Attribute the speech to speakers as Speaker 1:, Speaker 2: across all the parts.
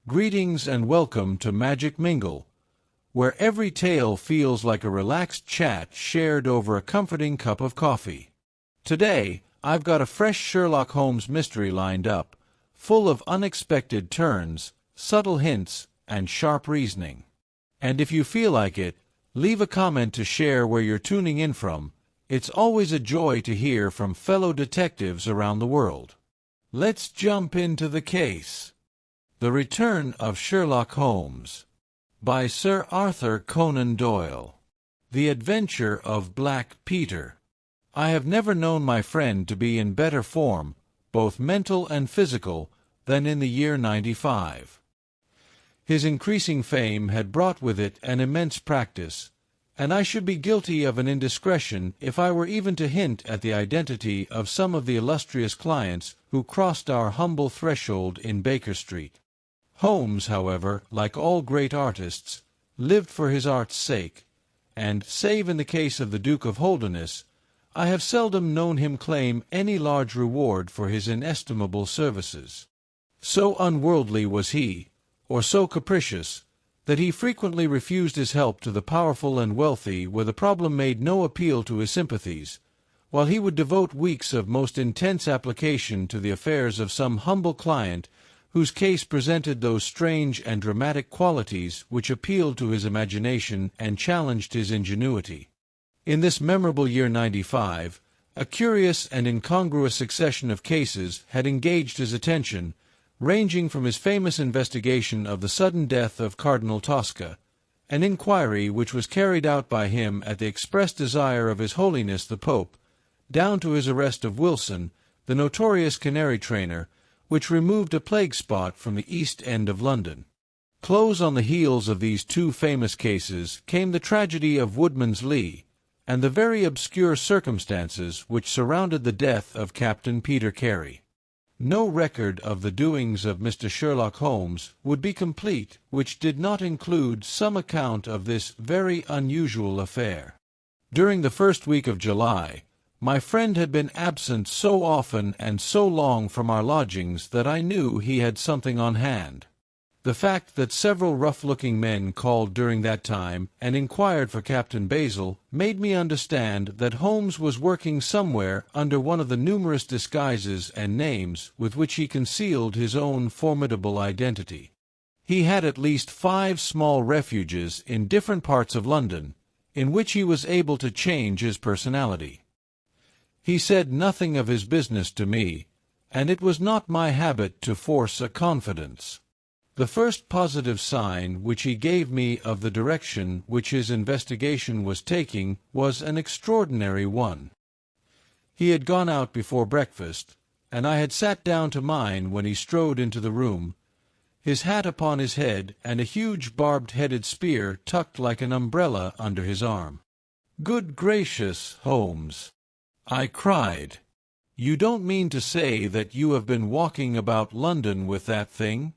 Speaker 1: Greetings and welcome to MagicMingle, where every tale feels like a relaxed chat shared over a comforting cup of coffee. Today, I've got a fresh Sherlock Holmes mystery lined up, full of unexpected turns, subtle hints, and sharp reasoning. And if you feel like it, leave a comment to share where you're tuning in from. It's always a joy to hear from fellow detectives around the world. Let's jump into the case. The Return of Sherlock Holmes by Sir Arthur Conan Doyle. The Adventure of Black Peter. I have never known my friend to be in better form, both mental and physical, than in the year '95. His increasing fame had brought with it an immense practice, and I should be guilty of an indiscretion if I were even to hint at the identity of some of the illustrious clients who crossed our humble threshold in Baker Street. Holmes, however, like all great artists, lived for his art's sake, and, save in the case of the Duke of Holderness, I have seldom known him claim any large reward for his inestimable services. So unworldly was he, or so capricious, that he frequently refused his help to the powerful and wealthy where the problem made no appeal to his sympathies, while he would devote weeks of most intense application to the affairs of some humble client whose case presented those strange and dramatic qualities which appealed to his imagination and challenged his ingenuity. In this memorable year '95, a curious and incongruous succession of cases had engaged his attention, ranging from his famous investigation of the sudden death of Cardinal Tosca, an inquiry which was carried out by him at the express desire of His Holiness the Pope, down to his arrest of Wilson, the notorious canary trainer, which removed a plague spot from the East End of London. Close on the heels of these two famous cases came the tragedy of Woodman's Lee, and the very obscure circumstances which surrounded the death of Captain Peter Carey. No record of the doings of Mr. Sherlock Holmes would be complete which did not include some account of this very unusual affair. During the first week of July, my friend had been absent so often and so long from our lodgings that I knew he had something on hand. The fact that several rough-looking men called during that time and inquired for Captain Basil made me understand that Holmes was working somewhere under one of the numerous disguises and names with which he concealed his own formidable identity. He had at least 5 small refuges in different parts of London, in which he was able to change his personality. He said nothing of his business to me, and it was not my habit to force a confidence. The first positive sign which he gave me of the direction which his investigation was taking was an extraordinary one. He had gone out before breakfast, and I had sat down to mine when he strode into the room, his hat upon his head and a huge barbed-headed spear tucked like an umbrella under his arm. "Good gracious, Holmes!" I cried. "You don't mean to say that you have been walking about London with that thing?"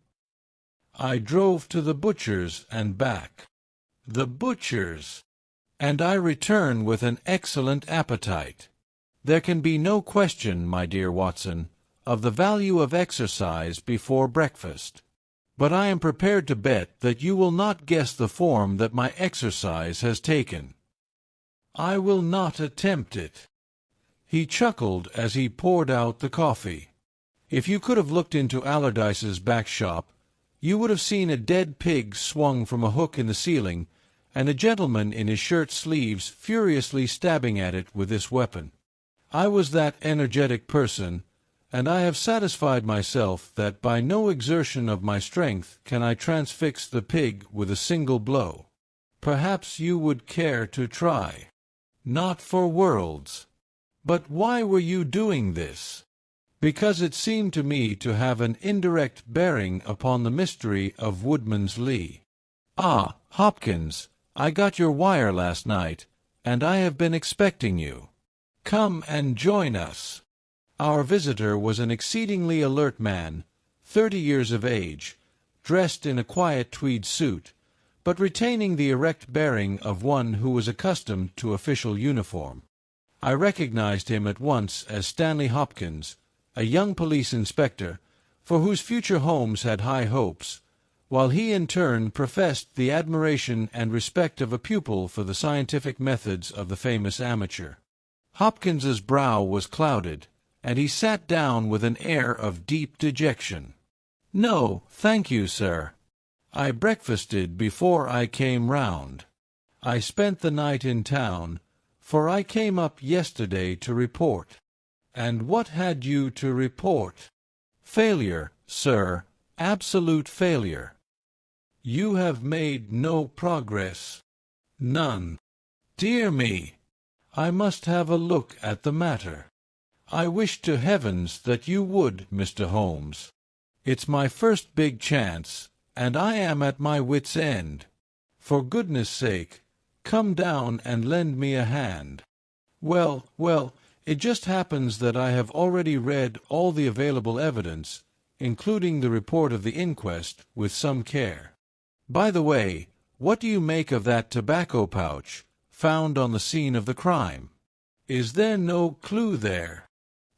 Speaker 1: "I drove to the butcher's and back." "The butcher's! And I return with an excellent appetite. There can be no question, my dear Watson, of the value of exercise before breakfast. But I am prepared to bet that you will not guess the form that my exercise has taken." "I will not attempt it." He chuckled as he poured out the coffee. If you could have looked into Allardyce's back shop, you would have seen a dead pig swung from a hook in the ceiling, and a gentleman in his shirt sleeves furiously stabbing at it with this weapon. I was that energetic person, and I have satisfied myself that by no exertion of my strength can I transfix the pig with a single blow. Perhaps you would care to try. "Not for worlds." "But why were you doing this?" "Because it seemed to me to have an indirect bearing upon the mystery of Woodman's Lee." "Ah, Hopkins, I got your wire last night, and I have been expecting you. Come and join us." Our visitor was an exceedingly alert man, 30 years of age, dressed in a quiet tweed suit, but retaining the erect bearing of one who was accustomed to official uniform. I recognized him at once as Stanley Hopkins, a young police inspector, for whose future Holmes had high hopes, while he in turn professed the admiration and respect of a pupil for the scientific methods of the famous amateur. Hopkins's brow was clouded, and he sat down with an air of deep dejection. "No, thank you, sir. I breakfasted before I came round. I spent the night in town, for I came up yesterday to report." "And what had you to report?" "Failure, sir, absolute failure." "You have made no progress?" "None." "Dear me! I must have a look at the matter." "I wish to heavens that you would, Mr. Holmes. It's my first big chance, and I am at my wit's end. For goodness sake, come down and lend me a hand." Well, it just happens that I have already read all the available evidence, including the report of the inquest, with some care. By the way, what do you make of that tobacco pouch found on the scene of the crime? Is there no clue there?"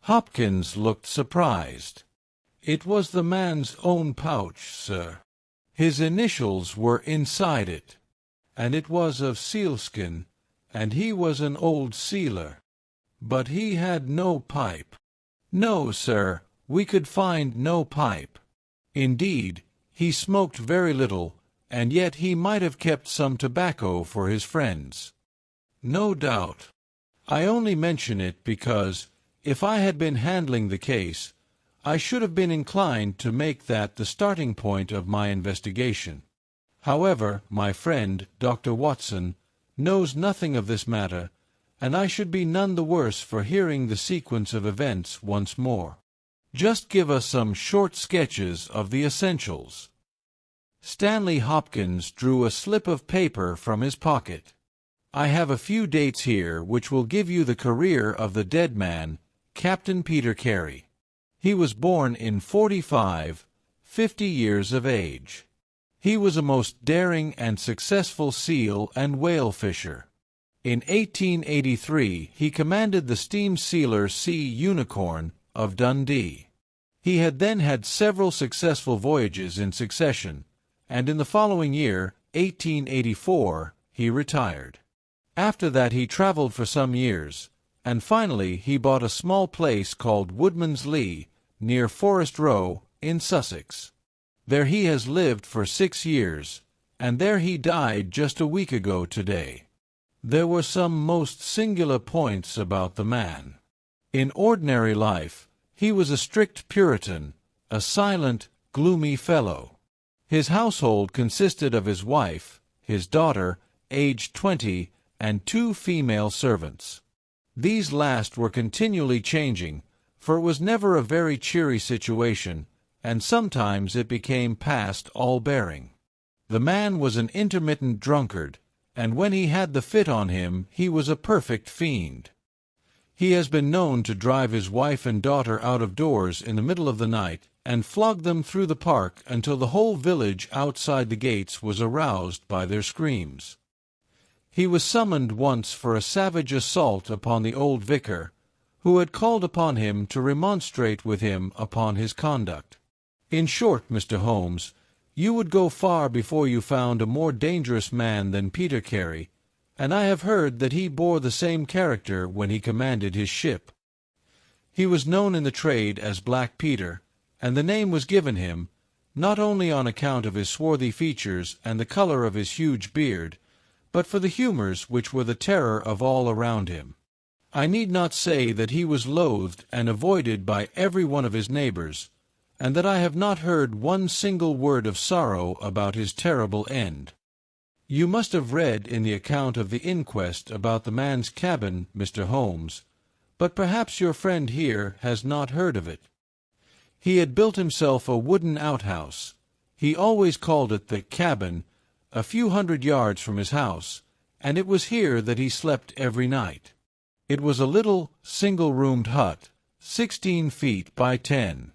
Speaker 1: Hopkins looked surprised. "It was the man's own pouch, sir. His initials were inside it, and it was of sealskin, and he was an old sealer. But he had no pipe." "No, sir, we could find no pipe. Indeed, he smoked very little, and yet he might have kept some tobacco for his friends." "No doubt. I only mention it because, if I had been handling the case, I should have been inclined to make that the starting point of my investigation. However, my friend, Dr. Watson, knows nothing of this matter, and I should be none the worse for hearing the sequence of events once more. Just give us some short sketches of the essentials." Stanley Hopkins drew a slip of paper from his pocket. "I have a few dates here which will give you the career of the dead man, Captain Peter Carey. He was born in 45, 50 years of age. He was a most daring and successful seal and whale fisher. In 1883 he commanded the steam sealer Sea Unicorn of Dundee. He had then had several successful voyages in succession, and in the following year, 1884, he retired. After that he travelled for some years, and finally he bought a small place called Woodman's Lee, near Forest Row, in Sussex. There he has lived for 6 years, and there he died just a week ago today. There were some most singular points about the man. In ordinary life, he was a strict Puritan, a silent, gloomy fellow. His household consisted of his wife, his daughter, aged 20, and 2 female servants. These last were continually changing, for it was never a very cheery situation, and sometimes it became past all bearing. The man was an intermittent drunkard, and when he had the fit on him he was a perfect fiend. He has been known to drive his wife and daughter out of doors in the middle of the night and flog them through the park until the whole village outside the gates was aroused by their screams. He was summoned once for a savage assault upon the old vicar, who had called upon him to remonstrate with him upon his conduct. In short, Mr. Holmes, you would go far before you found a more dangerous man than Peter Carey, and I have heard that he bore the same character when he commanded his ship. He was known in the trade as Black Peter, and the name was given him, not only on account of his swarthy features and the color of his huge beard, but for the humors which were the terror of all around him. I need not say that he was loathed and avoided by every one of his neighbors, and that I have not heard one single word of sorrow about his terrible end. You must have read in the account of the inquest about the man's cabin, Mr. Holmes, but perhaps your friend here has not heard of it. He had built himself a wooden outhouse. He always called it the cabin, a few hundred yards from his house, and it was here that he slept every night. It was a little, single-roomed hut, 16 feet by 10.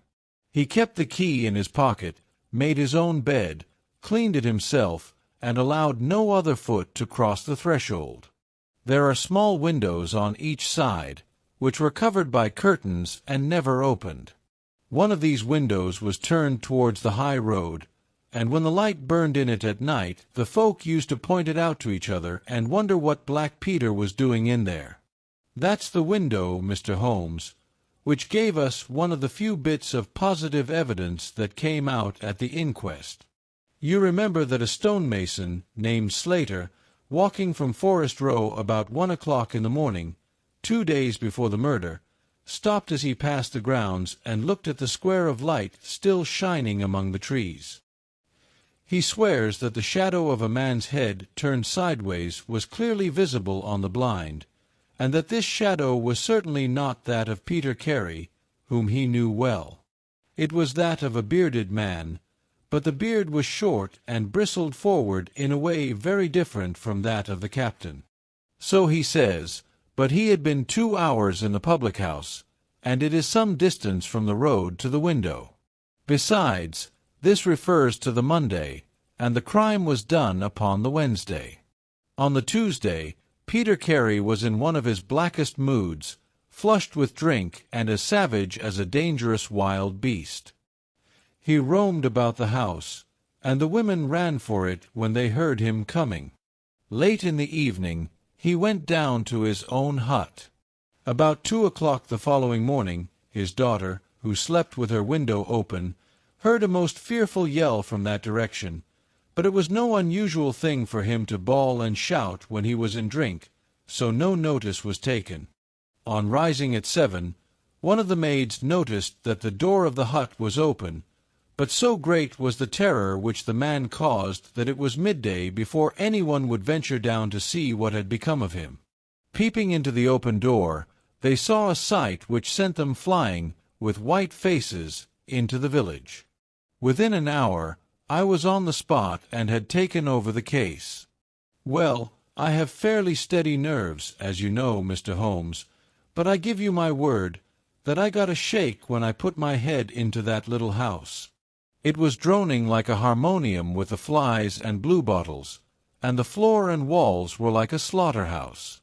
Speaker 1: He kept the key in his pocket, made his own bed, cleaned it himself, and allowed no other foot to cross the threshold. There are small windows on each side, which were covered by curtains and never opened. One of these windows was turned towards the high road, and when the light burned in it at night, the folk used to point it out to each other and wonder what Black Peter was doing in there. That's the window, Mr. Holmes, which gave us one of the few bits of positive evidence that came out at the inquest. You remember that a stonemason named Slater, walking from Forest Row about 1 o'clock in the morning, 2 days before the murder, stopped as he passed the grounds and looked at the square of light still shining among the trees. He swears that the shadow of a man's head turned sideways was clearly visible on the blind, and that this shadow was certainly not that of Peter Carey, whom he knew well. It was that of a bearded man, but the beard was short and bristled forward in a way very different from that of the captain. So he says, but he had been 2 hours in the public-house, and it is some distance from the road to the window. Besides, this refers to the Monday, and the crime was done upon the Wednesday. On the Tuesday, Peter Carey was in one of his blackest moods, flushed with drink and as savage as a dangerous wild beast. He roamed about the house, and the women ran for it when they heard him coming. Late in the evening, he went down to his own hut. About 2 o'clock the following morning, his daughter, who slept with her window open, heard a most fearful yell from that direction, but it was no unusual thing for him to bawl and shout when he was in drink, so no notice was taken. On rising at 7, one of the maids noticed that the door of the hut was open, but so great was the terror which the man caused that it was midday before anyone would venture down to see what had become of him. Peeping into the open door, they saw a sight which sent them flying, with white faces, into the village. Within an hour, I was on the spot and had taken over the case. Well, I have fairly steady nerves, as you know, Mr. Holmes, but I give you my word that I got a shake when I put my head into that little house. It was droning like a harmonium with the flies and bluebottles, and the floor and walls were like a slaughter-house.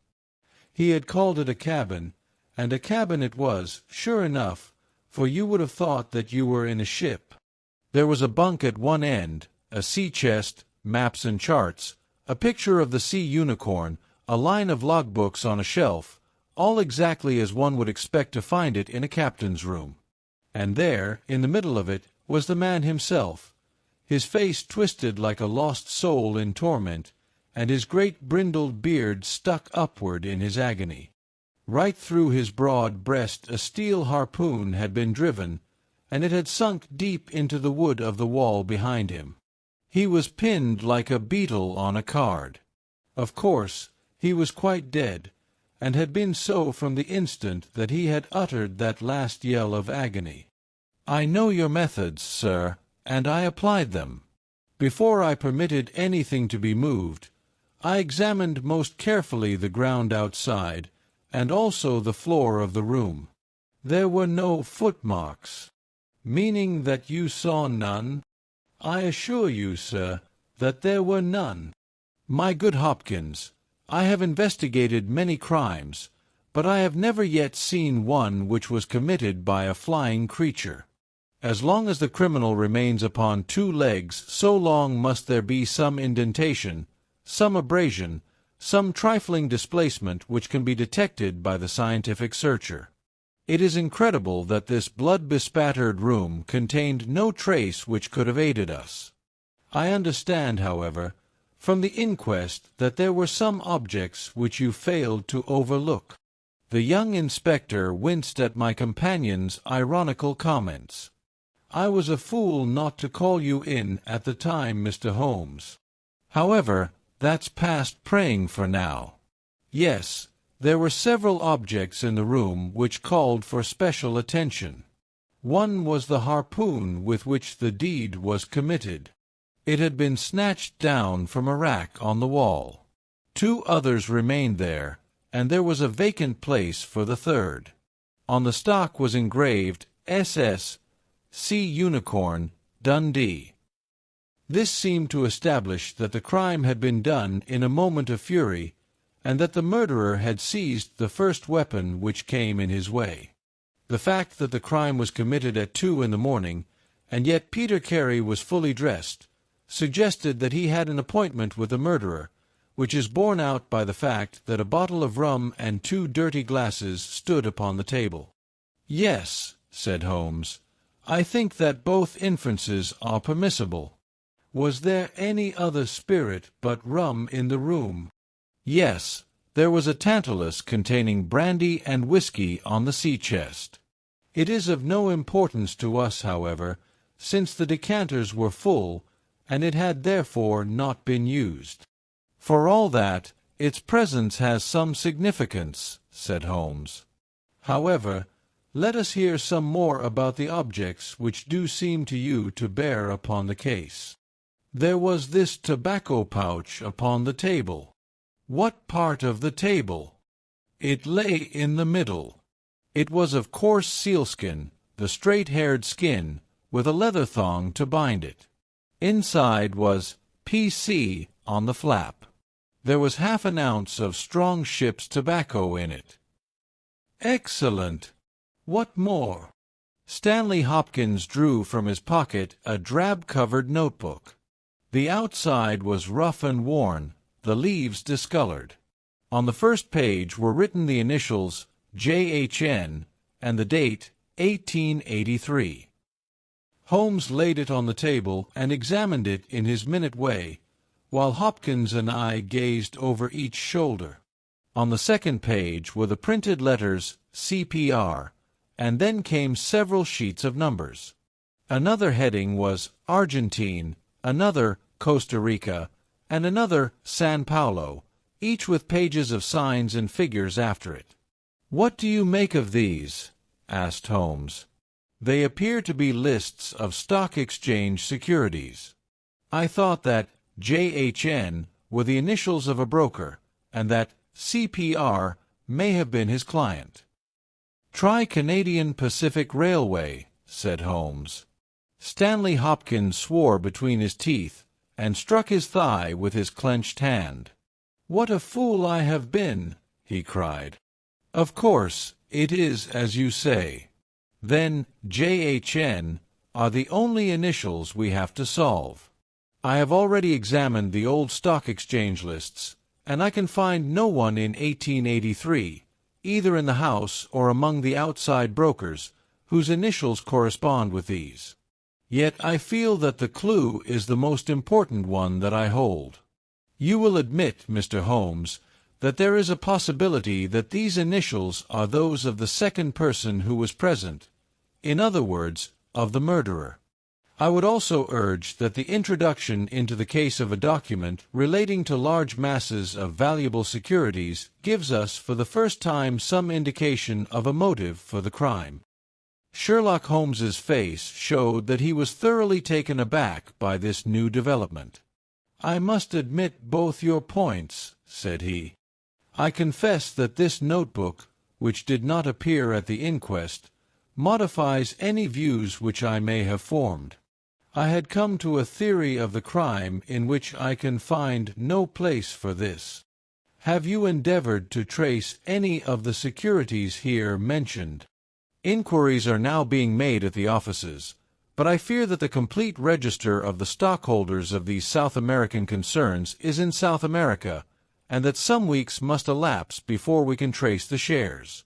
Speaker 1: He had called it a cabin, and a cabin it was, sure enough, for you would have thought that you were in a ship. There was a bunk at one end, a sea-chest, maps and charts, a picture of the sea unicorn, a line of logbooks on a shelf, all exactly as one would expect to find it in a captain's room. And there, in the middle of it, was the man himself, his face twisted like a lost soul in torment, and his great brindled beard stuck upward in his agony. Right through his broad breast a steel harpoon had been driven, and it had sunk deep into the wood of the wall behind him. He was pinned like a beetle on a card. Of course, he was quite dead, and had been so from the instant that he had uttered that last yell of agony. I know your methods, sir, and I applied them. Before I permitted anything to be moved, I examined most carefully the ground outside, and also the floor of the room. There were no footmarks. Meaning that you saw none? I assure you, sir, that there were none. My good Hopkins, I have investigated many crimes, but I have never yet seen one which was committed by a flying creature. As long as the criminal remains upon 2 legs, so long must there be some indentation, some abrasion, some trifling displacement which can be detected by the scientific searcher. It is incredible that this blood-bespattered room contained no trace which could have aided us. I understand, however, from the inquest that there were some objects which you failed to overlook. The young inspector winced at my companion's ironical comments. I was a fool not to call you in at the time, Mr. Holmes. However, that's past praying for now. Yes, there were several objects in the room which called for special attention. One was the harpoon with which the deed was committed. It had been snatched down from a rack on the wall. 2 others remained there, and there was a vacant place for the third. On the stock was engraved SS, Sea Unicorn, Dundee. This seemed to establish that the crime had been done in a moment of fury, and that the murderer had seized the first weapon which came in his way. The fact that the crime was committed at 2 in the morning, and yet Peter Carey was fully dressed, suggested that he had an appointment with the murderer, which is borne out by the fact that a bottle of rum and 2 dirty glasses stood upon the table. "Yes," said Holmes, "I think that both inferences are permissible. Was there any other spirit but rum in the room?" "Yes, there was a tantalus containing brandy and whiskey on the sea-chest. It is of no importance to us, however, since the decanters were full, and it had therefore not been used." "For all that, its presence has some significance," said Holmes. "However, let us hear some more about the objects which do seem to you to bear upon the case. There was this tobacco pouch upon the table." "What part of the table?" "It lay in the middle. It was of coarse sealskin, the straight-haired skin, with a leather thong to bind it. Inside was P.C. on the flap. There was half an ounce of strong ship's tobacco in it." "Excellent! What more?" Stanley Hopkins drew from his pocket a drab-covered notebook. The outside was rough and worn, the leaves discolored. On the first page were written the initials J.H.N. and the date 1883. Holmes laid it on the table and examined it in his minute way, while Hopkins and I gazed over each shoulder. On the second page were the printed letters C.P.R., and then came several sheets of numbers. Another heading was Argentine, another Costa Rica, and another San Paulo, each with pages of signs and figures after it. "What do you make of these?" asked Holmes. "They appear to be lists of stock exchange securities. I thought that J.H.N. were the initials of a broker, and that C.P.R. may have been his client." "Try Canadian Pacific Railway," said Holmes. Stanley Hopkins swore between his teeth and struck his thigh with his clenched hand. "What a fool I have been!" he cried. "Of course, it is as you say. Then J.H.N. are the only initials we have to solve. I have already examined the old stock exchange lists, and I can find no one in 1883, either in the house or among the outside brokers, whose initials correspond with these. Yet I feel that the clue is the most important one that I hold. You will admit, Mr. Holmes, that there is a possibility that these initials are those of the second person who was present, in other words, of the murderer. I would also urge that the introduction into the case of a document relating to large masses of valuable securities gives us for the first time some indication of a motive for the crime." Sherlock Holmes's face showed that he was thoroughly taken aback by this new development. "I must admit both your points," said he. "I confess that this notebook, which did not appear at the inquest, modifies any views which I may have formed. I had come to a theory of the crime in which I can find no place for this. Have you endeavored to trace any of the securities here mentioned?" "Inquiries are now being made at the offices, but I fear that the complete register of the stockholders of these South American concerns is in South America, and that some weeks must elapse before we can trace the shares."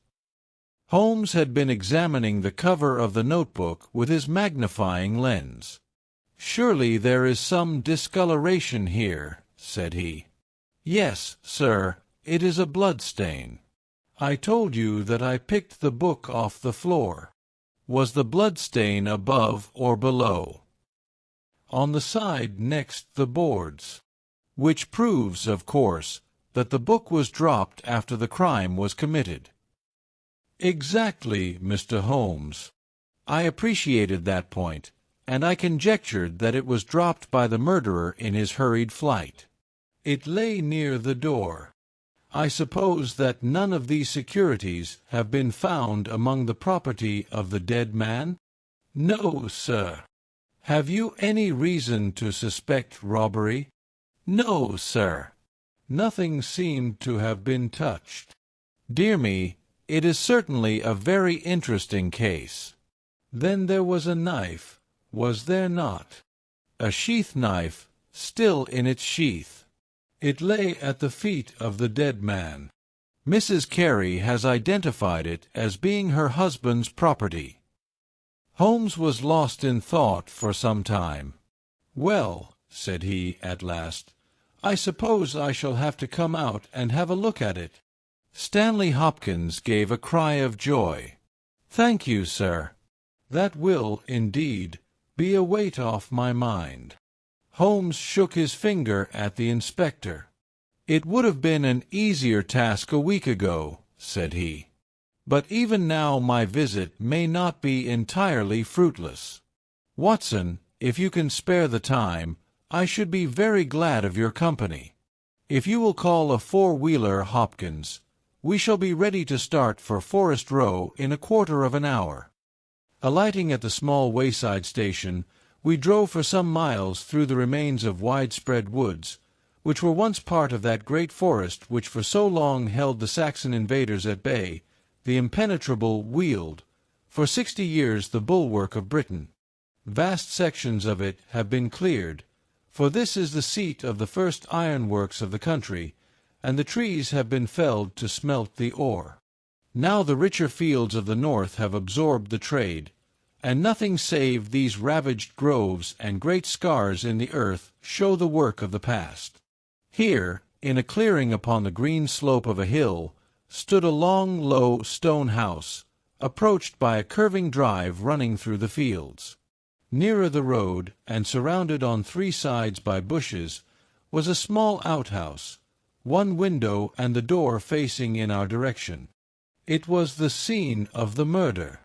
Speaker 1: Holmes had been examining the cover of the notebook with his magnifying lens. "Surely there is some discoloration here," said he. "Yes, sir, it is a blood stain. I told you that I picked the book off the floor. Was the blood stain above or below?" "On the side next the boards." "Which proves, of course, that the book was dropped after the crime was committed." "Exactly, Mr. Holmes. I appreciated that point, and I conjectured that it was dropped by the murderer in his hurried flight. It lay near the door. I suppose that none of these securities have been found among the property of the dead man?" "No, sir." "Have you any reason to suspect robbery?" "No, sir." "Nothing seemed to have been touched." "Dear me, it is certainly a very interesting case. Then there was a knife, was there not?" "A sheath knife, still in its sheath. It lay at the feet of the dead man. Mrs. Carey has identified it as being her husband's property. Holmes was lost in thought for some time. "Well," said he at last, "I suppose I shall have to come out and have a look at it." Stanley Hopkins gave a cry of joy. "Thank you, sir. That will, indeed, be a weight off my mind." Holmes shook his finger at the inspector. "It would have been an easier task a week ago," said he. "But even now my visit may not be entirely fruitless. Watson, if you can spare the time, I should be very glad of your company. If you will call a four-wheeler, Hopkins, we shall be ready to start for Forest Row in a quarter of an hour." Alighting at the small wayside station, we drove for some miles through the remains of widespread woods, which were once part of that great forest which for so long held the Saxon invaders at bay, the impenetrable Weald, for 60 years the bulwark of Britain. Vast sections of it have been cleared, for this is the seat of the first ironworks of the country, and the trees have been felled to smelt the ore. Now the richer fields of the north have absorbed the trade, and nothing save these ravaged groves and great scars in the earth show the work of the past. Here, in a clearing upon the green slope of a hill, stood a long, low stone house, approached by a curving drive running through the fields. Nearer the road, and surrounded on 3 sides by bushes, was a small outhouse, one window and the door facing in our direction. It was the scene of the murder.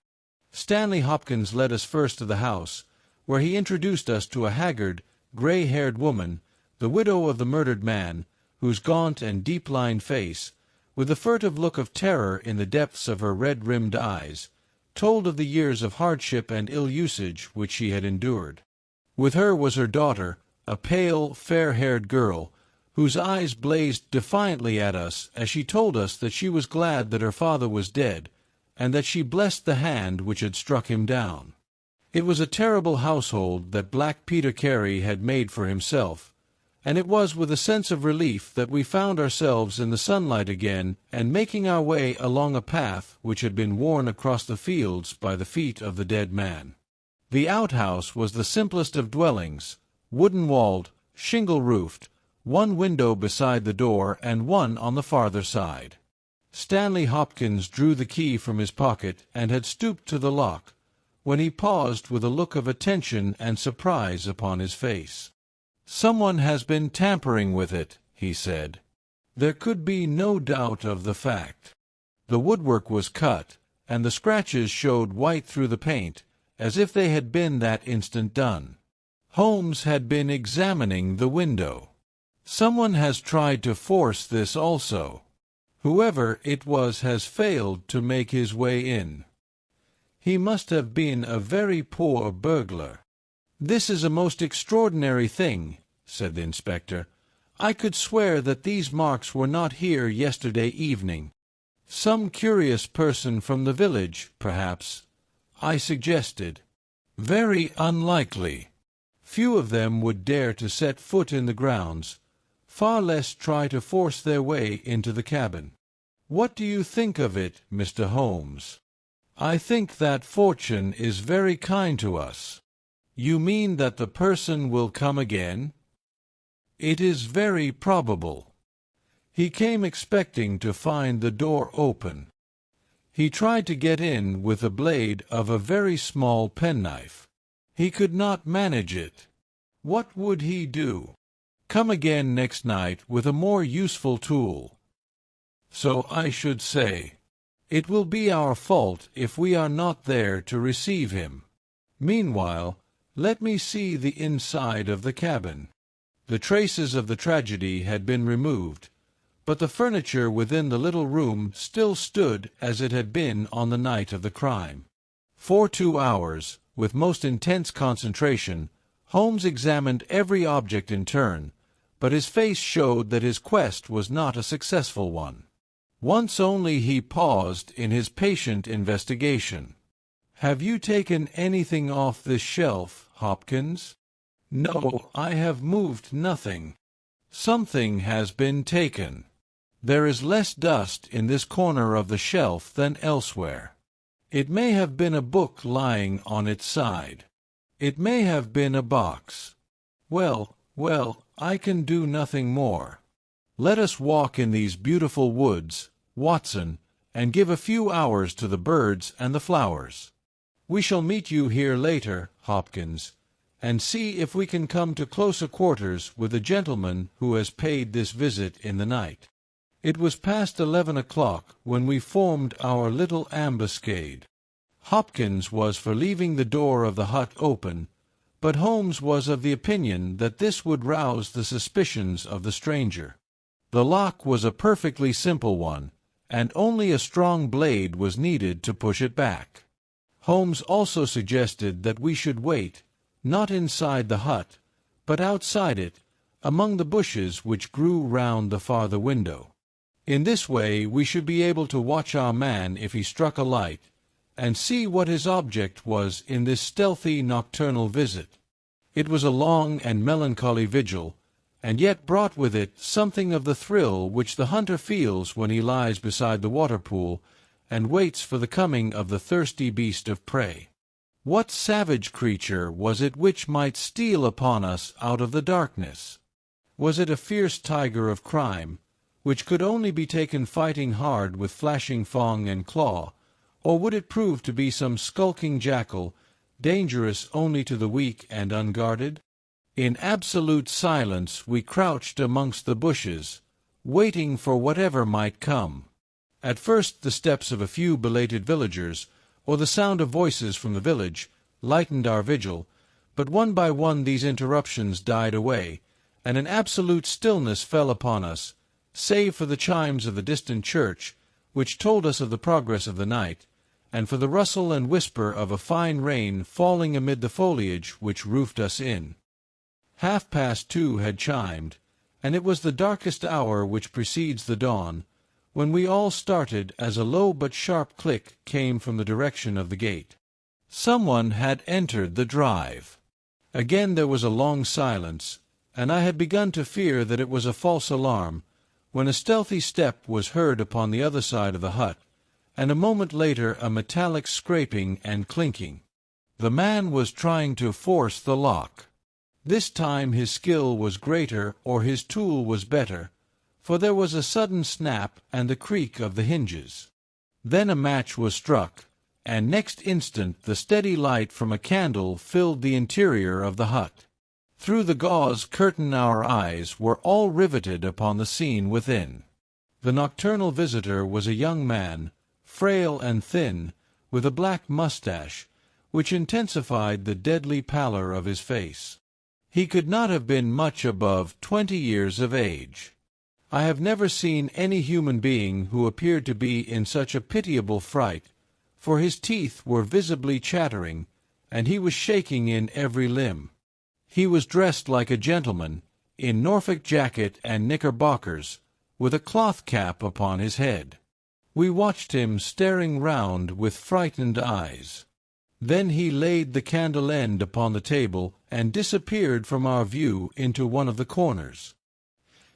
Speaker 1: Stanley Hopkins led us first to the house, where he introduced us to a haggard, gray-haired woman, the widow of the murdered man, whose gaunt and deep-lined face, with the furtive look of terror in the depths of her red-rimmed eyes, told of the years of hardship and ill-usage which she had endured. With her was her daughter, a pale, fair-haired girl, whose eyes blazed defiantly at us as she told us that she was glad that her father was dead, and that she blessed the hand which had struck him down. It was a terrible household that Blackpeter Carey had made for himself, and it was with a sense of relief that we found ourselves in the sunlight again and making our way along a path which had been worn across the fields by the feet of the dead man. The outhouse was the simplest of dwellings, wooden-walled, shingle-roofed, one window beside the door and one on the farther side. Stanley Hopkins drew the key from his pocket and had stooped to the lock, when he paused with a look of attention and surprise upon his face. "Someone has been tampering with it," he said. There could be no doubt of the fact. The woodwork was cut, and the scratches showed white through the paint, as if they had been that instant done. Holmes had been examining the window. "Someone has tried to force this also. Whoever it was has failed to make his way in. He must have been a very poor burglar." "This is a most extraordinary thing," said the inspector. "I could swear that these marks were not here yesterday evening." "Some curious person from the village, perhaps," I suggested. "Very unlikely. Few of them would dare to set foot in the grounds, far less try to force their way into the cabin. What do you think of it, Mr. Holmes?" "I think that fortune is very kind to us." "You mean that the person will come again?" "It is very probable. He came expecting to find the door open. He tried to get in with the blade of a very small penknife. He could not manage it. What would he do? Come again next night with a more useful tool." "So I should say. It will be our fault if we are not there to receive him. Meanwhile, let me see the inside of the cabin." The traces of the tragedy had been removed, but the furniture within the little room still stood as it had been on the night of the crime. For 2 hours, with most intense concentration, Holmes examined every object in turn, but his face showed that his quest was not a successful one. Once only he paused in his patient investigation. "Have you taken anything off this shelf, Hopkins?" "No, I have moved nothing. Something has been taken. There is less dust in this corner of the shelf than elsewhere. It may have been a book lying on its side. It may have been a box. Well, well, I can do nothing more. Let us walk in these beautiful woods, Watson, and give a few hours to the birds and the flowers. We shall meet you here later, Hopkins, and see if we can come to closer quarters with the gentleman who has paid this visit in the night." It was past 11 o'clock when we formed our little ambuscade. Hopkins was for leaving the door of the hut open, but Holmes was of the opinion that this would rouse the suspicions of the stranger. The lock was a perfectly simple one, and only a strong blade was needed to push it back. Holmes also suggested that we should wait, not inside the hut, but outside it, among the bushes which grew round the farther window. In this way we should be able to watch our man if he struck a light, and see what his object was in this stealthy nocturnal visit. It was a long and melancholy vigil, and yet brought with it something of the thrill which the hunter feels when he lies beside the water-pool and waits for the coming of the thirsty beast of prey. What savage creature was it which might steal upon us out of the darkness? Was it a fierce tiger of crime, which could only be taken fighting hard with flashing fang and claw, or would it prove to be some skulking jackal, dangerous only to the weak and unguarded? In absolute silence we crouched amongst the bushes, waiting for whatever might come. At first the steps of a few belated villagers, or the sound of voices from the village, lightened our vigil, but one by one these interruptions died away, and an absolute stillness fell upon us, save for the chimes of the distant church, which told us of the progress of the night, and for the rustle and whisper of a fine rain falling amid the foliage which roofed us in. 2:30 had chimed, and it was the darkest hour which precedes the dawn, when we all started as a low but sharp click came from the direction of the gate. Someone had entered the drive. Again there was a long silence, and I had begun to fear that it was a false alarm, when a stealthy step was heard upon the other side of the hut, and a moment later a metallic scraping and clinking. The man was trying to force the lock. This time his skill was greater or his tool was better, for there was a sudden snap and the creak of the hinges. Then a match was struck, and next instant the steady light from a candle filled the interior of the hut. Through the gauze curtain our eyes were all riveted upon the scene within. The nocturnal visitor was a young man, frail and thin, with a black mustache, which intensified the deadly pallor of his face. He could not have been much above 20 years of age. I have never seen any human being who appeared to be in such a pitiable fright, for his teeth were visibly chattering, and he was shaking in every limb. He was dressed like a gentleman, in Norfolk jacket and knickerbockers, with a cloth cap upon his head. We watched him staring round with frightened eyes. Then he laid the candle end upon the table and disappeared from our view into one of the corners.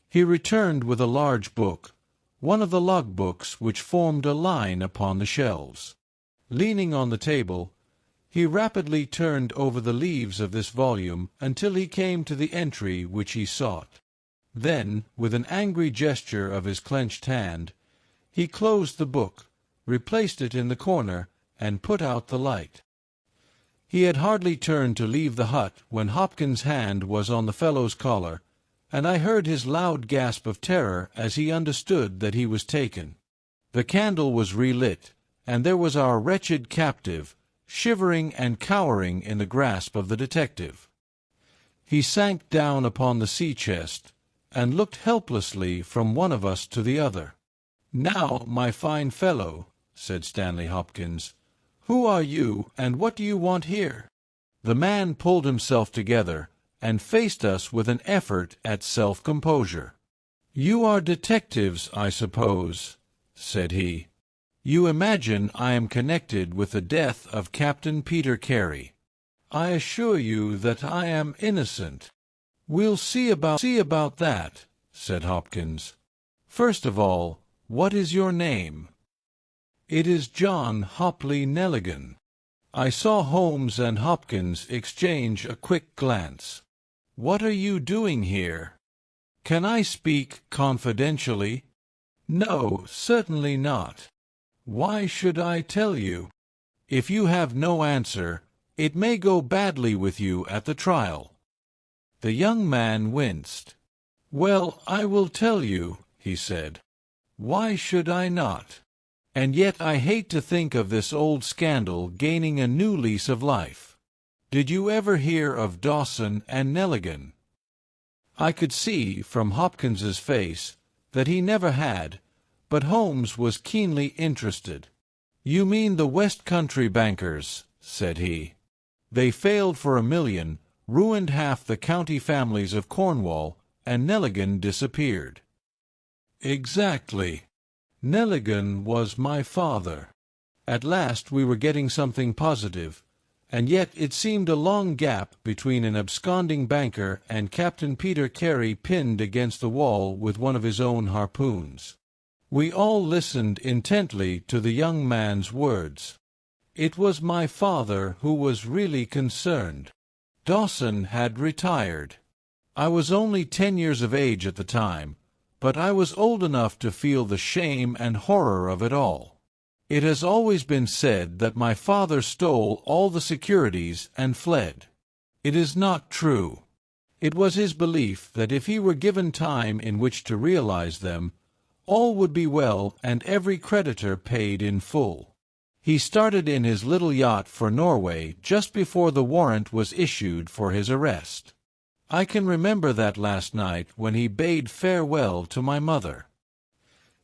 Speaker 1: He returned with a large book, one of the log-books which formed a line upon the shelves. Leaning on the table, he rapidly turned over the leaves of this volume until he came to the entry which he sought. Then, with an angry gesture of his clenched hand, he closed the book, replaced it in the corner, and put out the light. He had hardly turned to leave the hut when Hopkins' hand was on the fellow's collar, and I heard his loud gasp of terror as he understood that he was taken. The candle was relit, and there was our wretched captive, shivering and cowering in the grasp of the detective. He sank down upon the sea-chest, and looked helplessly from one of us to the other. "Now, my fine fellow," said Stanley Hopkins, "who are you, and what do you want here?" The man pulled himself together, and faced us with an effort at self-composure. "You are detectives, I suppose," said he. "You imagine I am connected with the death of Captain Peter Carey. I assure you that I am innocent." "We'll see about that," said Hopkins. "First of all, what is your name?" "It is John Hopley Nelligan." I saw Holmes and Hopkins exchange a quick glance. "What are you doing here?" "Can I speak confidentially?" "No, certainly not." "Why should I tell you?" "If you have no answer, it may go badly with you at the trial." The young man winced. "Well, I will tell you," he said. "Why should I not? And yet I hate to think of this old scandal gaining a new lease of life. Did you ever hear of Dawson and Nelligan?" I could see from Hopkins's face that he never had, but Holmes was keenly interested. "You mean the West Country bankers," said he. "They failed for $1 million, ruined half the county families of Cornwall, and Nelligan disappeared." "Exactly. Nelligan was my father." At last we were getting something positive, and yet it seemed a long gap between an absconding banker and Captain Peter Carey pinned against the wall with one of his own harpoons. We all listened intently to the young man's words. It was my father who was really concerned. Dawson had retired. I was only 10 years of age at the time, but I was old enough to feel the shame and horror of it all. It has always been said that my father stole all the securities and fled. It is not true. It was his belief that if he were given time in which to realize them, all would be well and every creditor paid in full. He started in his little yacht for Norway just before the warrant was issued for his arrest. I can remember that last night when he bade farewell to my mother.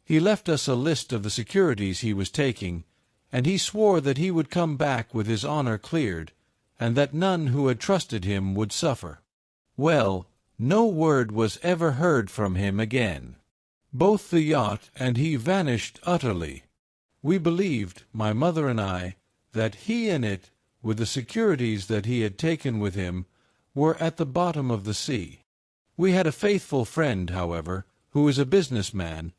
Speaker 1: He left us a list of the securities he was taking, and he swore that he would come back with his honor cleared, and that none who had trusted him would suffer. Well, no word was ever heard from him again. Both the yacht and he vanished utterly. We believed, my mother and I, that he and it, with the securities that he had taken with him, were at the bottom of the sea. We had a faithful friend, however, who is a businessman,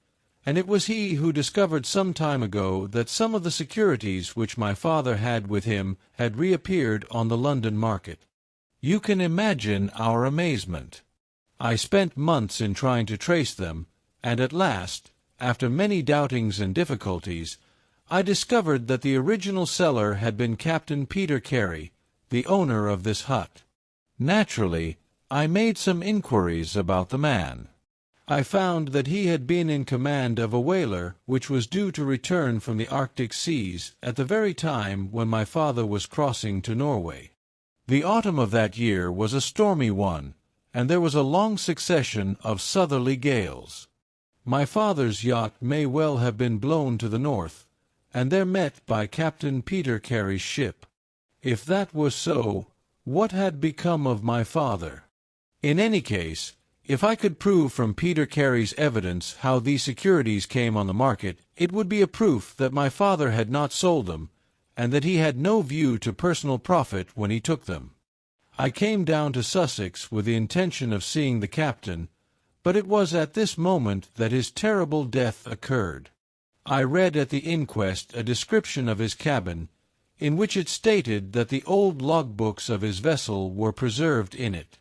Speaker 1: and it was he who discovered some time ago that some of the securities which my father had with him had reappeared on the London market. You can imagine our amazement. I spent months in trying to trace them, and at last, after many doubtings and difficulties, I discovered that the original seller had been Captain Peter Carey, the owner of this hut. Naturally, I made some inquiries about the man. I found that he had been in command of a whaler which was due to return from the Arctic seas at the very time when my father was crossing to Norway. The autumn of that year was a stormy one, and there was a long succession of southerly gales. My father's yacht may well have been blown to the north, and there met by Captain Peter Carey's ship. If that was so, what had become of my father? In any case, if I could prove from Peter Carey's evidence how these securities came on the market, it would be a proof that my father had not sold them, and that he had no view to personal profit when he took them. I came down to Sussex with the intention of seeing the captain, but it was at this moment that his terrible death occurred. I read at the inquest a description of his cabin, in which it stated that the old logbooks of his vessel were preserved in it.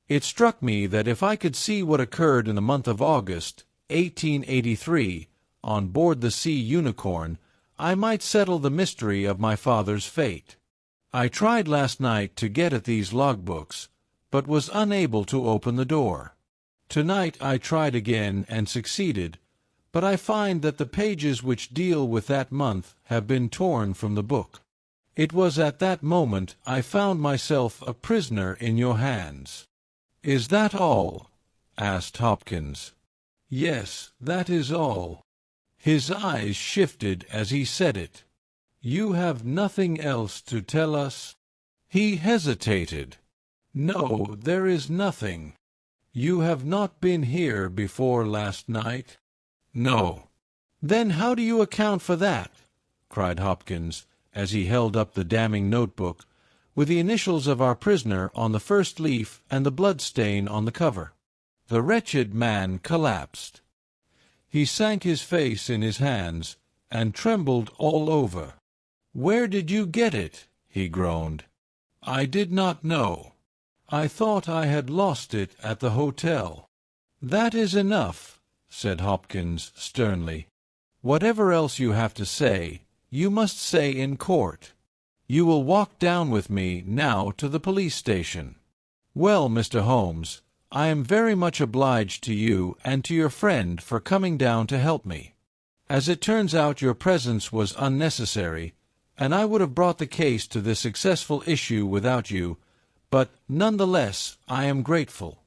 Speaker 1: It struck me that if I could see what occurred in the month of August, 1883, on board the Sea Unicorn, I might settle the mystery of my father's fate. I tried last night to get at these logbooks, but was unable to open the door. Tonight I tried again and succeeded, but I find that the pages which deal with that month have been torn from the book. It was at that moment I found myself a prisoner in your hands." "Is that all?" asked Hopkins. "Yes, that is all." His eyes shifted as he said it. "You have nothing else to tell us?" He hesitated. "No, there is nothing." "You have not been here before last night?" "No." "Then how do you account for that?" cried Hopkins, as he held up the damning notebook, with the initials of our prisoner on the first leaf and the blood stain on the cover. The wretched man collapsed. He sank his face in his hands and trembled all over. "Where did you get it?" he groaned. "I did not know. I thought I had lost it at the hotel." "That is enough," said Hopkins sternly. "Whatever else you have to say, you must say in court. You will walk down with me now to the police station." "Well, Mr. Holmes, I am very much obliged to you and to your friend for coming down to help me. As it turns out, your presence was unnecessary, and I would have brought the case to this successful issue without you, but none the less I am grateful.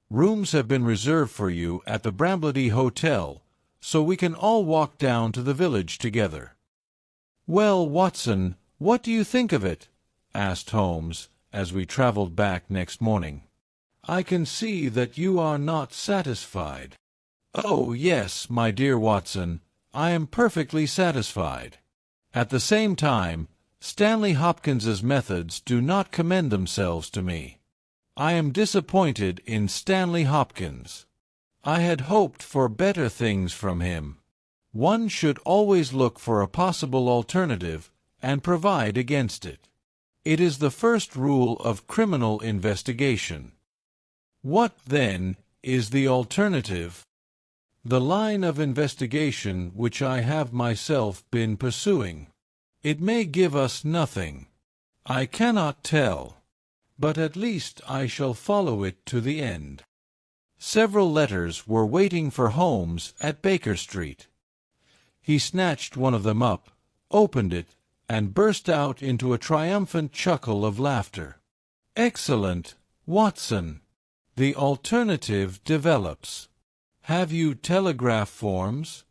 Speaker 1: Rooms have been reserved for you at the Bramblety Hotel, so we can all walk down to the village together." "Well, Watson, what do you think of it?" asked Holmes, as we travelled back next morning. "I can see that you are not satisfied." "Oh, yes, my dear Watson, I am perfectly satisfied. At the same time, Stanley Hopkins's methods do not commend themselves to me. I am disappointed in Stanley Hopkins. I had hoped for better things from him. One should always look for a possible alternative and provide against it. It is the first rule of criminal investigation." "What, then, is the alternative?" "The line of investigation which I have myself been pursuing. It may give us nothing. I cannot tell. But at least I shall follow it to the end." Several letters were waiting for Holmes at Baker Street. He snatched one of them up, opened it, and burst out into a triumphant chuckle of laughter. "Excellent, Watson! The alternative develops. Have you telegraph forms?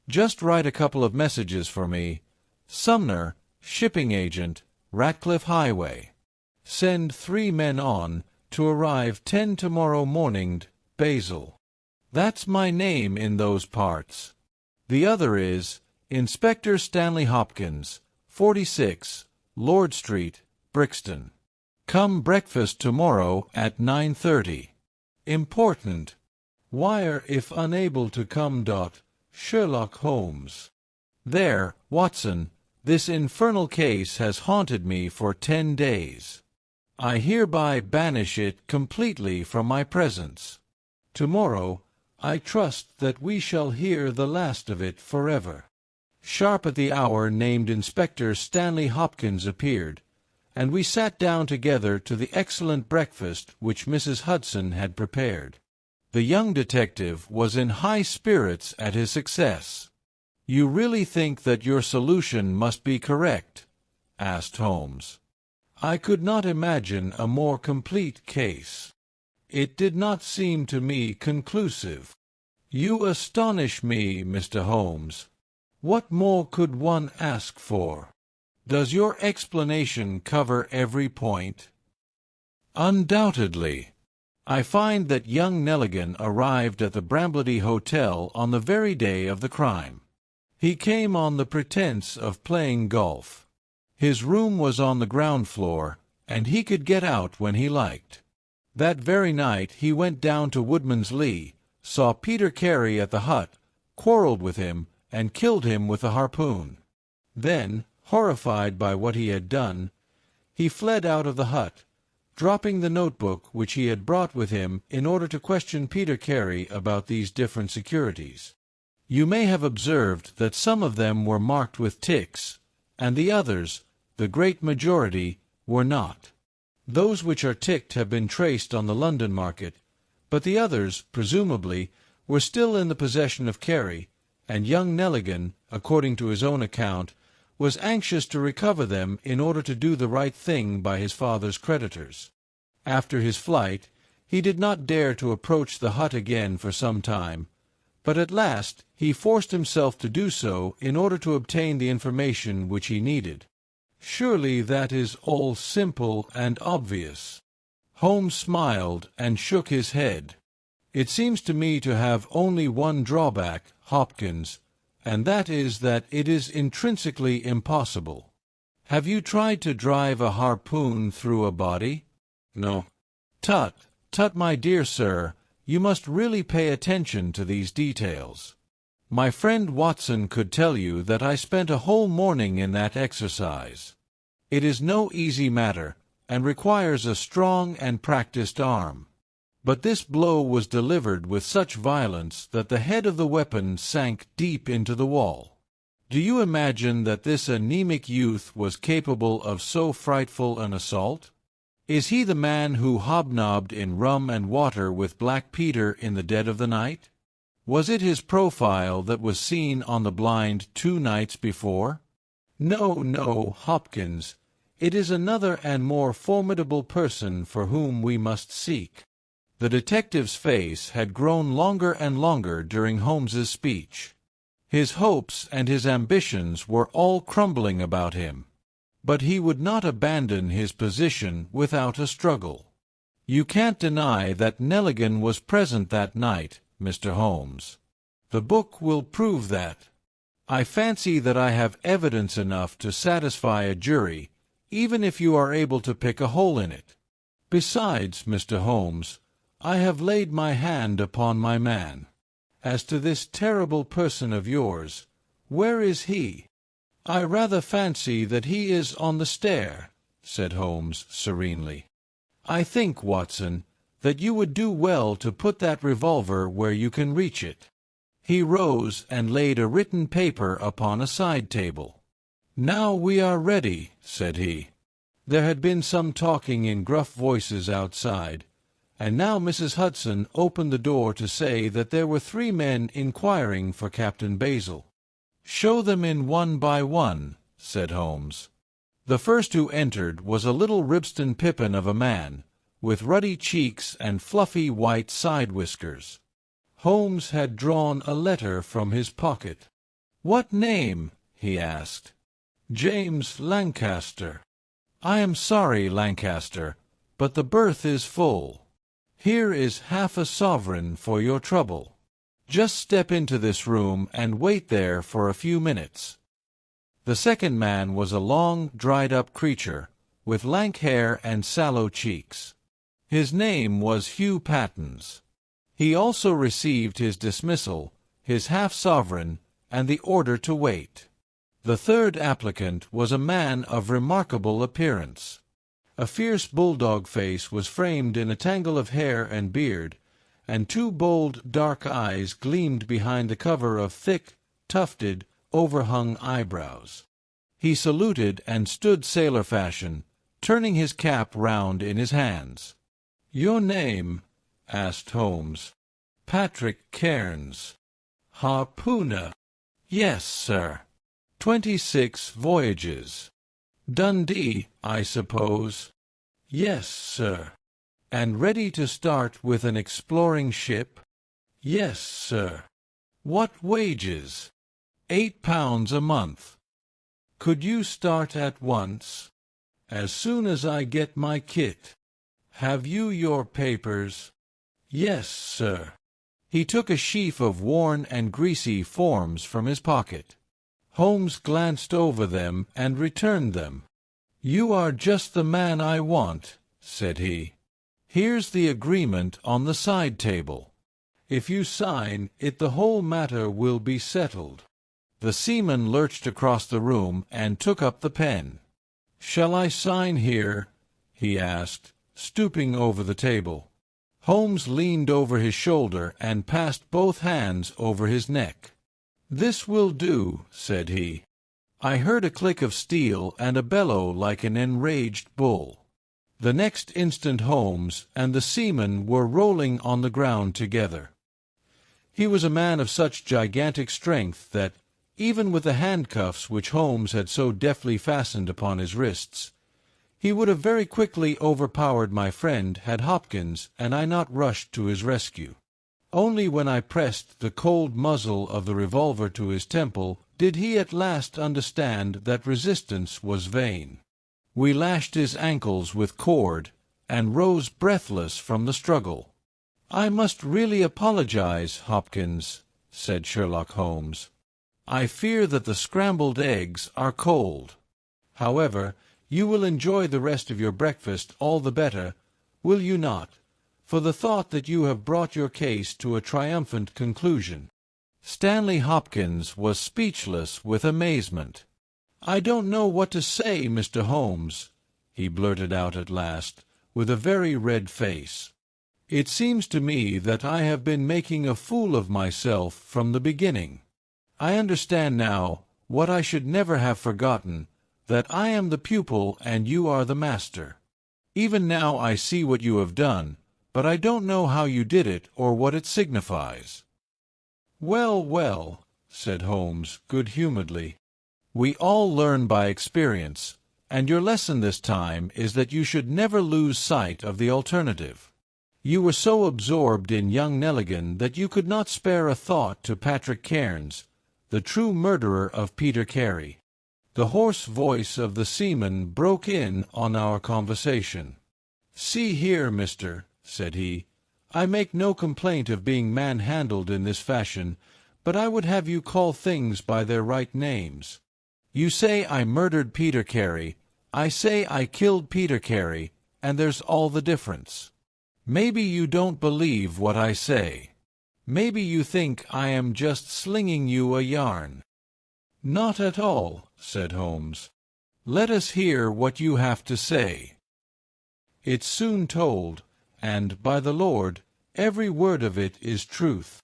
Speaker 1: Just write a couple of messages for me. Sumner, shipping agent, Ratcliffe Highway. Send 3 men on, to arrive 10 tomorrow morning, Basel. That's my name in those parts. The other is Inspector Stanley Hopkins, 46, Lord Street, Brixton. Come breakfast tomorrow at 9:30. Important. Wire if unable to come. Sherlock Holmes." There, Watson, this infernal case has haunted me for 10 days. I hereby banish it completely from my presence. Tomorrow, I trust that we shall hear the last of it forever. Sharp at the hour named, Inspector Stanley Hopkins appeared, and we sat down together to the excellent breakfast which Mrs. Hudson had prepared. The young detective was in high spirits at his success. "You really think that your solution must be correct?" asked Holmes. "I could not imagine a more complete case. It did not seem to me conclusive." "You astonish me, Mr. Holmes. What more could one ask for? Does your explanation cover every point?" "Undoubtedly. I find that young Nelligan arrived at the Bramblety Hotel on the very day of the crime. He came on the pretense of playing golf. His room was on the ground floor, and he could get out when he liked. That very night he went down to Woodman's Lee, saw Peter Carey at the hut, quarrelled with him, and killed him with a harpoon. Then, horrified by what he had done, he fled out of the hut, dropping the notebook which he had brought with him in order to question Peter Carey about these different securities. You may have observed that some of them were marked with ticks, and the others, the great majority, were not. Those which are ticked have been traced on the London market, but the others, presumably, were still in the possession of Carey, and young Nelligan, according to his own account, was anxious to recover them in order to do the right thing by his father's creditors. After his flight, he did not dare to approach the hut again for some time, but at last he forced himself to do so in order to obtain the information which he needed. Surely that is all simple and obvious." Holmes smiled and shook his head. "It seems to me to have only one drawback, Hopkins, and that is that it is intrinsically impossible. Have you tried to drive a harpoon through a body?
Speaker 2: No.
Speaker 1: Tut, tut, my dear sir, you must really pay attention to these details. My friend Watson could tell you that I spent a whole morning in that exercise. It is no easy matter, and requires a strong and practiced arm. But this blow was delivered with such violence that the head of the weapon sank deep into the wall. Do you imagine that this anemic youth was capable of so frightful an assault? Is he the man who hobnobbed in rum and water with Blackpeter in the dead of the night? Was it his profile that was seen on the blind 2 nights before? No, no, Hopkins, it is another and more formidable person for whom we must seek. The detective's face had grown longer and longer during Holmes's speech. His hopes and his ambitions were all crumbling about him. But he would not abandon his position without a struggle. You can't deny that Nelligan was present that night, Mr. Holmes. The book will prove that. I fancy that I have evidence enough to satisfy a jury, even if you are able to pick a hole in it. Besides, Mr. Holmes, I have laid my hand upon my man. As to this terrible person of yours, where is he? I rather fancy that he is on the stair, said Holmes serenely. I think, Watson, that you would do well to put that revolver where you can reach it. He rose and laid a written paper upon a side table. Now we are ready, said he. There had been some talking in gruff voices outside, and now Mrs. Hudson opened the door to say that there were 3 men inquiring for Captain Basil. Show them in one by one, said Holmes. The first who entered was a little Ribston Pippin of a man, with ruddy cheeks and fluffy white side-whiskers. Holmes had drawn a letter from his pocket. "What name?" he asked. "James Lancaster." "I am sorry, Lancaster, but the berth is full. Here is half a sovereign for your trouble. Just step into this room and wait there for a few minutes." The second man was a long, dried-up creature, with lank hair and sallow cheeks. His name was Hugh Pattens. He also received his dismissal, his half-sovereign, and the order to wait. The third applicant was a man of remarkable appearance. A fierce bulldog face was framed in a tangle of hair and beard, and 2 bold, dark eyes gleamed behind the cover of thick, tufted, overhung eyebrows. He saluted and stood sailor fashion, turning his cap round in his hands. "Your name?" asked Holmes. "Patrick Cairns." "Harpooner?" "Yes, sir." 26 voyages. "Dundee, I suppose?" "Yes, sir." "And ready to start with an exploring ship?" "Yes, sir." "What wages?" £8 a month." "Could you start at once?" "As soon as I get my kit." "Have you your papers?" "Yes, sir." He took a sheaf of worn and greasy forms from his pocket. Holmes glanced over them and returned them. "You are just the man I want," said he. "Here's the agreement on the side table. If you sign it, the whole matter will be settled." The seaman lurched across the room and took up the pen. "Shall I sign here?" he asked, stooping over the table. Holmes leaned over his shoulder and passed both hands over his neck. "This will do," said he. I heard a click of steel and a bellow like an enraged bull. The next instant Holmes and the seaman were rolling on the ground together. He was a man of such gigantic strength that, even with the handcuffs which Holmes had so deftly fastened upon his wrists, he would have very quickly overpowered my friend had Hopkins and I not rushed to his rescue. Only when I pressed the cold muzzle of the revolver to his temple did he at last understand that resistance was vain. We lashed his ankles with cord and rose breathless from the struggle. "I must really apologize, Hopkins," said Sherlock Holmes. "I fear that the scrambled eggs are cold." However, you will enjoy the rest of your breakfast all the better, will you not, for the thought that you have brought your case to a triumphant conclusion?" Stanley Hopkins was speechless with amazement. "I don't know what to say, Mr. Holmes," he blurted out at last, with a very red face. "It seems to me that I have been making a fool of myself from the beginning. I understand now, what I should never have forgotten, that I am the pupil and you are the master. Even now I see what you have done, but I don't know how you did it or what it signifies." "Well, well," said Holmes good-humouredly, "we all learn by experience, and your lesson this time is that you should never lose sight of the alternative. You were so absorbed in young Nelligan that you could not spare a thought to Patrick Cairns, the true murderer of Peter Carey." The hoarse voice of the seaman broke in on our conversation. "See here, mister," said he, "I make no complaint of being manhandled in this fashion, but I would have you call things by their right names. You say I murdered Peter Carey, I say I killed Peter Carey, and there's all the difference. Maybe you don't believe what I say. Maybe you think I am just slinging you a yarn." "Not at all," said Holmes. "Let us hear what you have to say." "It's soon told, and, by the Lord, every word of it is truth.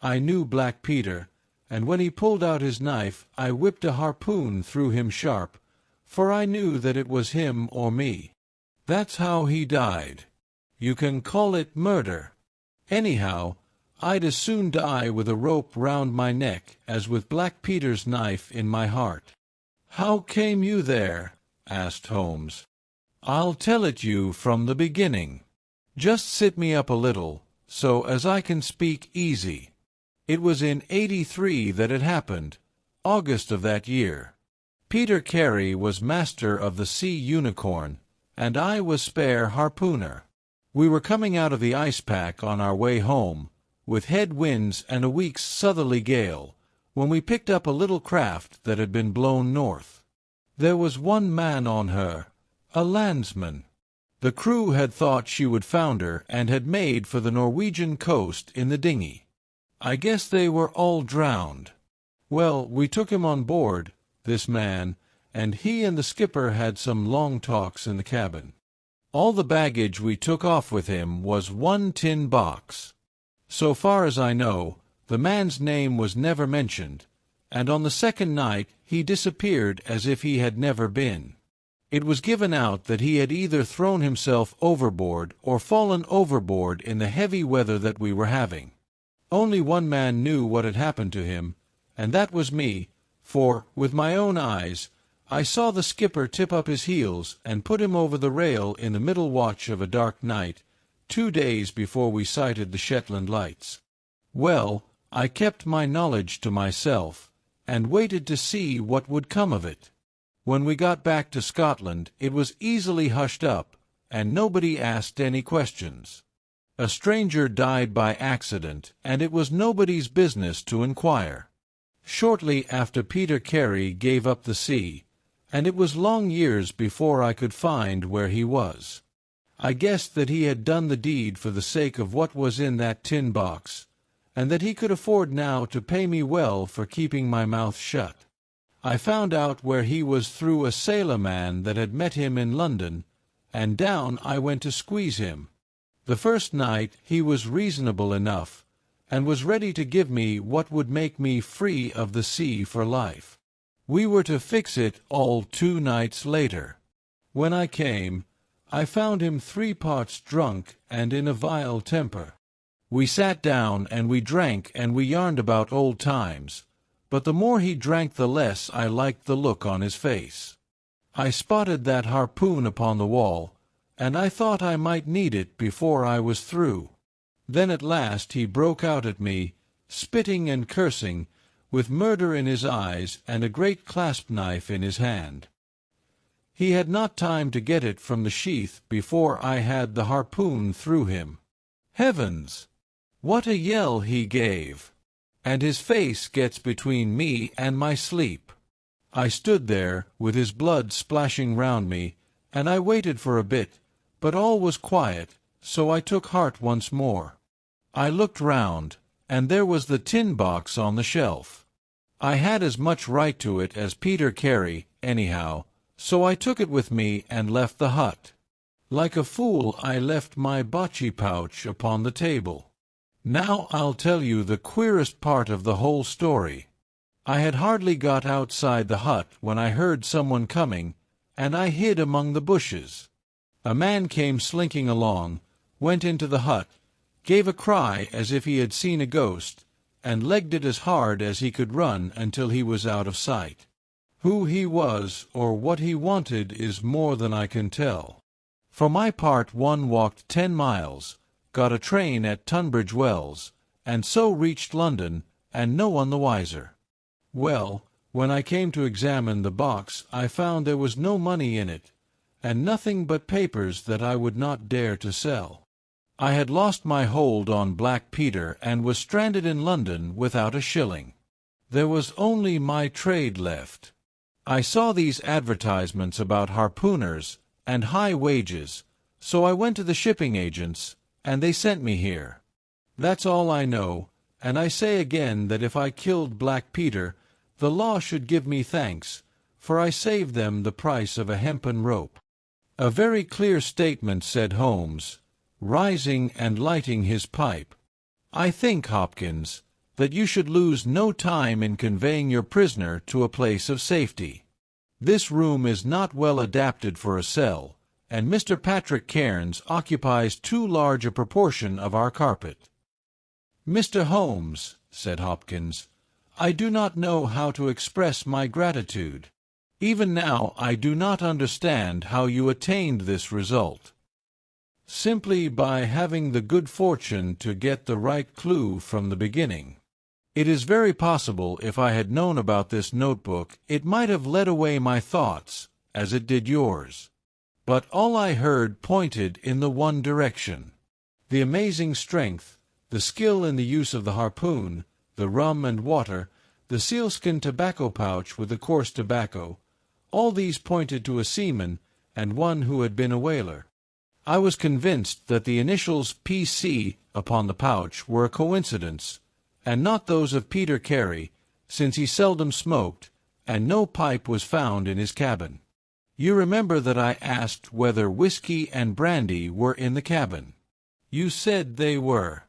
Speaker 1: I knew Black Peter, and when he pulled out his knife I whipped a harpoon through him sharp, for I knew that it was him or me. That's how he died. You can call it murder. Anyhow, I'd as soon die with a rope round my neck as with Black Peter's knife in my heart." "How came you there?" asked Holmes. "I'll tell it you from the beginning. Just sit me up a little, so as I can speak easy. It was in '83 that it happened, August of that year. Peter Carey was master of the Sea Unicorn, and I was spare harpooner. We were coming out of the ice pack on our way home, with head winds and a week's southerly gale, when we picked up a little craft that had been blown north. There was one man on her, a landsman. The crew had thought she would founder and had made for the Norwegian coast in the dinghy. I guess they were all drowned. Well, we took him on board, this man, and he and the skipper had some long talks in the cabin. All the baggage we took off with him was one tin box. So far as I know, the man's name was never mentioned, and on the second night he disappeared as if he had never been. It was given out that he had either thrown himself overboard or fallen overboard in the heavy weather that we were having. Only one man knew what had happened to him, and that was me, for, with my own eyes, I saw the skipper tip up his heels and put him over the rail in the middle watch of a dark night, 2 days before we sighted the Shetland lights. Well, I kept my knowledge to myself, and waited to see what would come of it. When we got back to Scotland, it was easily hushed up, and nobody asked any questions. A stranger died by accident, and it was nobody's business to inquire. Shortly after Peter Carey gave up the sea, and it was long years before I could find where he was. I guessed that he had done the deed for the sake of what was in that tin box, and that he could afford now to pay me well for keeping my mouth shut. I found out where he was through a sailor-man that had met him in London, and down I went to squeeze him. The first night he was reasonable enough, and was ready to give me what would make me free of the sea for life. We were to fix it all 2 nights later. When I came, I found him 3 parts drunk and in a vile temper. We sat down and we drank and we yarned about old times, but the more he drank the less I liked the look on his face. I spotted that harpoon upon the wall, and I thought I might need it before I was through. Then at last he broke out at me, spitting and cursing, with murder in his eyes and a great clasp-knife in his hand. He had not time to get it from the sheath before I had the harpoon through him. Heavens! What a yell he gave! And his face gets between me and my sleep. I stood there, with his blood splashing round me, and I waited for a bit, but all was quiet, so I took heart once more. I looked round, and there was the tin box on the shelf. I had as much right to it as Peter Carey, anyhow, so I took it with me and left the hut. Like a fool I left my bocce pouch upon the table. Now I'll tell you the queerest part of the whole story. I had hardly got outside the hut when I heard someone coming, and I hid among the bushes. A man came slinking along, went into the hut, gave a cry as if he had seen a ghost, and legged it as hard as he could run until he was out of sight. Who he was or what he wanted is more than I can tell. For my part, one walked 10 miles, got a train at Tunbridge Wells, and so reached London, and no one the wiser. Well, when I came to examine the box, I found there was no money in it, and nothing but papers that I would not dare to sell. I had lost my hold on blackpeter and was stranded in London without a shilling. There was only my trade left. I saw these advertisements about harpooners and high wages, so I went to the shipping agents, and they sent me here. That's all I know, and I say again that if I killed blackpeter, the law should give me thanks, for I saved them the price of a hempen rope. A very clear statement, said Holmes, rising and lighting his pipe. I think, Hopkins, that you should lose no time in conveying your prisoner to a place of safety. This room is not well adapted for a cell, and Mr. Patrick Cairns occupies too large a proportion of our carpet. Mr. Holmes, said Hopkins, I do not know how to express my gratitude. Even now I do not understand how you attained this result. Simply by having the good fortune to get the right clue from the beginning. It is very possible if I had known about this notebook it might have led away my thoughts, as it did yours. But all I heard pointed in the one direction. The amazing strength, the skill in the use of the harpoon, the rum and water, the sealskin tobacco pouch with the coarse tobacco, all these pointed to a seaman and one who had been a whaler. I was convinced that the initials P.C. upon the pouch were a coincidence, and not those of Peter Carey, since he seldom smoked, and no pipe was found in his cabin. You remember that I asked whether whiskey and brandy were in the cabin. You said they were.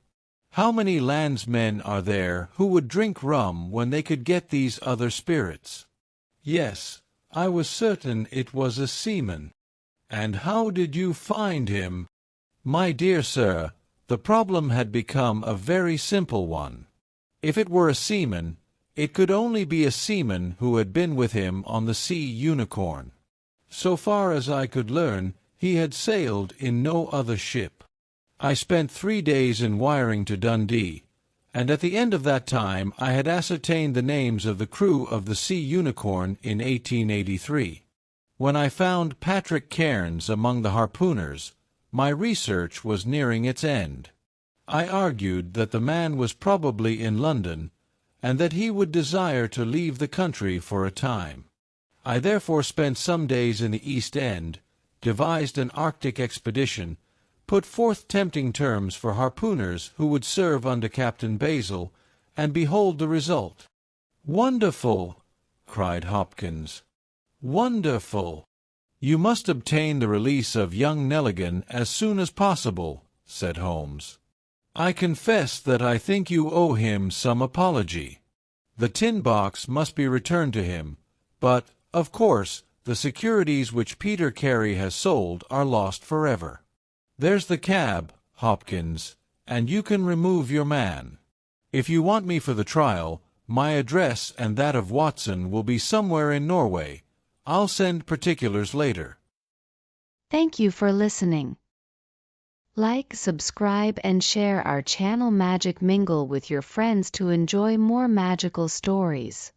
Speaker 1: How many landsmen are there who would drink rum when they could get these other spirits? Yes, I was certain it was a seaman. And how did you find him? My dear sir, the problem had become a very simple one. If it were a seaman, it could only be a seaman who had been with him on the sea Unicorn. So far as I could learn, he had sailed in no other ship. I spent 3 days in wiring to Dundee, and at the end of that time I had ascertained the names of the crew of the sea Unicorn in 1883. When I found Patrick Cairns among the harpooners, my research was nearing its end. I argued that the man was probably in London, and that he would desire to leave the country for a time. I therefore spent some days in the East End, devised an Arctic expedition, put forth tempting terms for harpooners who would serve under Captain Basil, and behold the result. "Wonderful!" cried Hopkins. "Wonderful! You must obtain the release of young Nelligan as soon as possible," said Holmes. "I confess that I think you owe him some apology. The tin box must be returned to him, but, of course, the securities which Peter Carey has sold are lost forever. There's the cab, Hopkins, and you can remove your man. If you want me for the trial, my address and that of Watson will be somewhere in Norway. I'll send particulars later."
Speaker 2: Thank you for listening. Like, subscribe, and share our channel Magic Mingle with your friends to enjoy more magical stories.